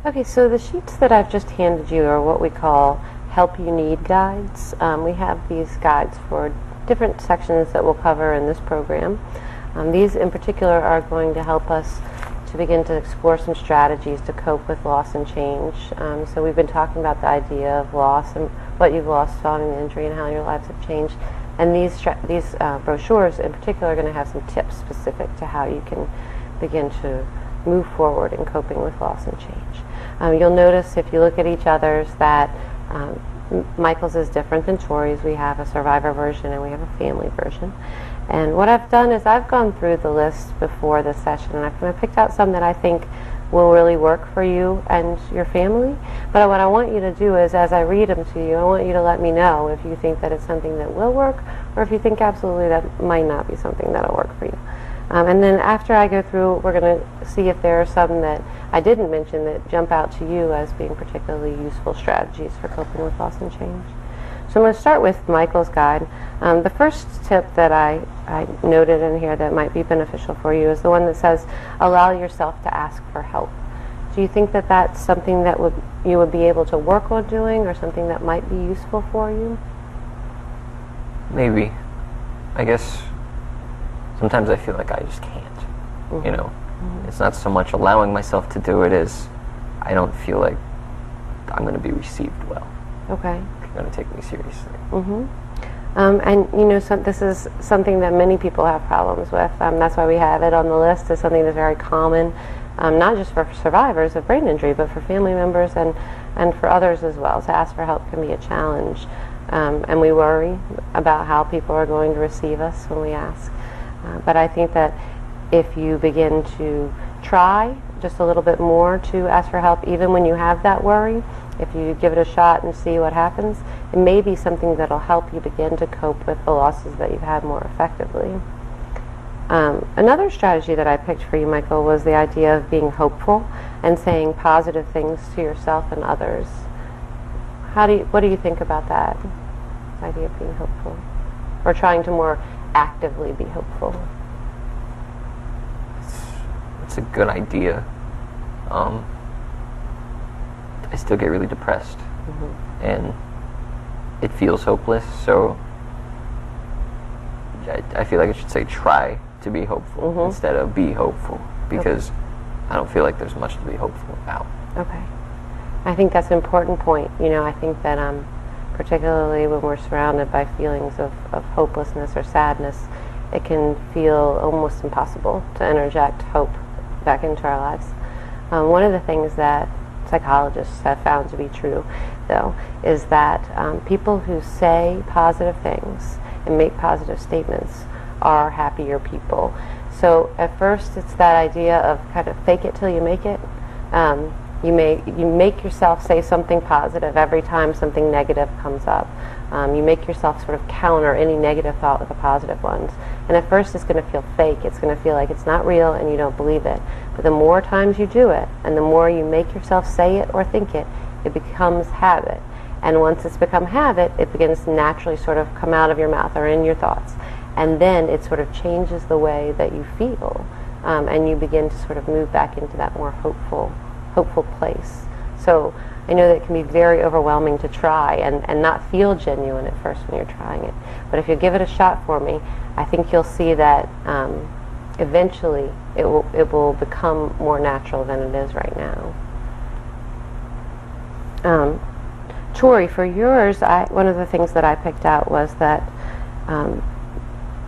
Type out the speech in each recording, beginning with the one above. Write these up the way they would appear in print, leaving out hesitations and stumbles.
Okay, so the sheets that I've just handed you are what we call Help You Need guides. We have these guides for different sections that we'll cover in this program. These in particular are going to help us to begin to explore some strategies to cope with loss and change. So we've been talking about the idea of loss and what you've lost following the injury and how your lives have changed. And these brochures in particular are going to have some tips specific to how you can begin to move forward in coping with loss and change. You'll notice if you look at each other's that Michael's is different than Tori's. We have a survivor version and we have a family version. And what I've done is I've gone through the list before this session and I've kind of picked out some that I think will really work for you and your family. But what I want you to do is, as I read them to you, I want you to let me know if you think that it's something that will work or if you think absolutely that might not be something that'll work for you. And then after I go through, we're going to see if there are some that I didn't mention that jump out to you as being particularly useful strategies for coping with loss and change. So I'm going to start with Michael's guide. The first tip that I noted in here that might be beneficial for you is the one that says, allow yourself to ask for help. Do you think that that's something that you would be able to work on doing or something that might be useful for you? Maybe. I guess sometimes I feel like I just can't, you know. It's not so much allowing myself to do it as I don't feel like I'm going to be received well. Okay. You're going to take me seriously. And you know, this is something that many people have problems with. That's why we have it on the list as something that's very common, not just for survivors of brain injury, but for family members and for others as well. To ask for help can be a challenge. And we worry about how people are going to receive us when we ask. But I think that if you begin to try just a little bit more to ask for help, even when you have that worry, if you give it a shot and see what happens, it may be something that will help you begin to cope with the losses that you've had more effectively. Another strategy that I picked for you, Michael, was the idea of being hopeful and saying positive things to yourself and others. What do you think about that? The idea of being hopeful, or trying to more actively be hopeful? It's a good idea. I still get really depressed, and it feels hopeless. So I feel like I should say try to be hopeful instead of be hopeful, because I don't feel like there's much to be hopeful about. Okay. I think that's an important point. You know, I think that particularly when we're surrounded by feelings of hopelessness or sadness, it can feel almost impossible to interject hope back into our lives. One of the things that psychologists have found to be true, though, is that people who say positive things and make positive statements are happier people. So at first it's that idea of kind of fake it till you make it. You make yourself say something positive every time something negative comes up. You make yourself sort of counter any negative thought with the positive ones. And at first it's going to feel fake. It's going to feel like it's not real and you don't believe it. But the more times you do it and the more you make yourself say it or think it, it becomes habit. And once it's become habit, it begins to naturally sort of come out of your mouth or in your thoughts. And then it sort of changes the way that you feel. And you begin to sort of move back into that more hopeful place. So I know that it can be very overwhelming to try and not feel genuine at first when you're trying it. But if you give it a shot for me, I think you'll see that eventually it will become more natural than it is right now. Tori, for yours, one of the things that I picked out was that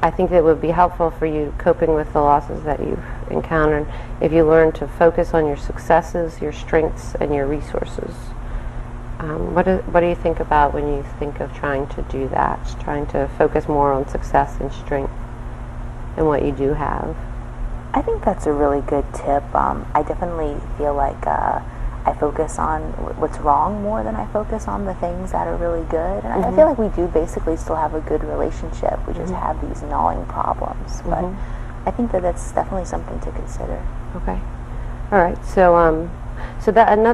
I think it would be helpful for you coping with the losses that you've encountered if you learn to focus on your successes, your strengths, and your resources. What do you think about when you think of trying to do that, trying to focus more on success and strength and what you do have? I think that's a really good tip. I definitely feel like I focus on what's wrong more than I focus on the things that are really good. And I feel like we do basically still have a good relationship. We just have these gnawing problems. But I think that that's definitely something to consider. Okay. All right. So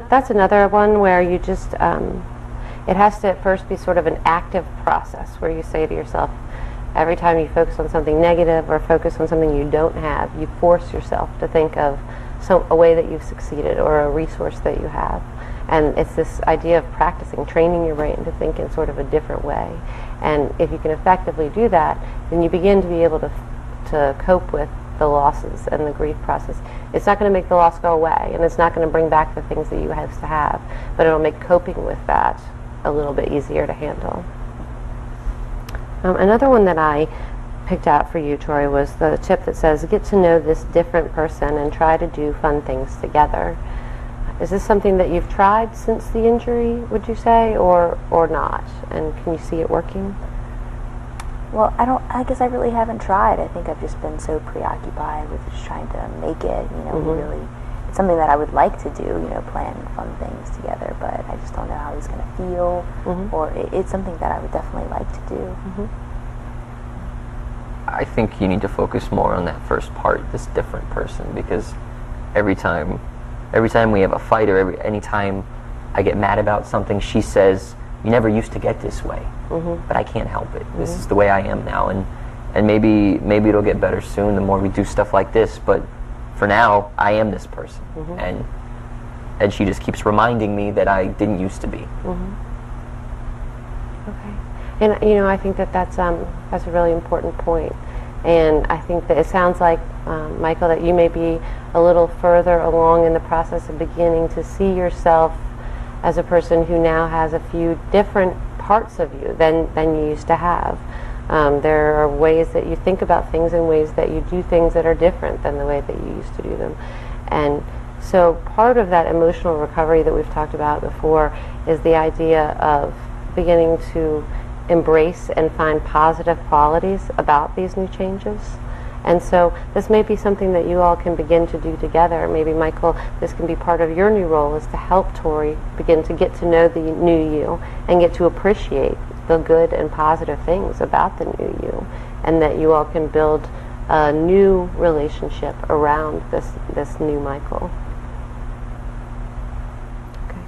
that's another one where you just it has to at first be sort of an active process where you say to yourself, every time you focus on something negative or focus on something you don't have, you force yourself to think of a way that you've succeeded or a resource that you have. And it's this idea of practicing, training your brain to think in sort of a different way. And if you can effectively do that, then you begin to be able to cope with the losses and the grief process. It's not going to make the loss go away, and it's not going to bring back the things that you have to have, but it'll make coping with that a little bit easier to handle. Another one that I picked out for you, Tori, was the tip that says, get to know this different person and try to do fun things together. Is this something that you've tried since the injury, would you say, or not? And can you see it working? Well, I guess I really haven't tried. I think I've just been so preoccupied with just trying to make it, it's something that I would like to do, plan fun things together, but I just don't know how he's going to feel, or it's something that I would definitely like to do. I think you need to focus more on that first part, this different person, because every time we have a fight, or anytime I get mad about something, she says, "You never used to get this way," but I can't help it. This is the way I am now, and maybe it'll get better soon the more we do stuff like this. But for now, I am this person, and she just keeps reminding me that I didn't used to be. Okay. And I think that's a really important point. And I think that it sounds like, Michael, that you may be a little further along in the process of beginning to see yourself as a person who now has a few different parts of you than you used to have. There are ways that you think about things and ways that you do things that are different than the way that you used to do them. And so part of that emotional recovery that we've talked about before is the idea of beginning to embrace and find positive qualities about these new changes. And so this may be something that you all can begin to do together. Maybe, Michael, this can be part of your new role, is to help Tori begin to get to know the new you and get to appreciate the good and positive things about the new you, and that you all can build a new relationship around this new Michael. Okay.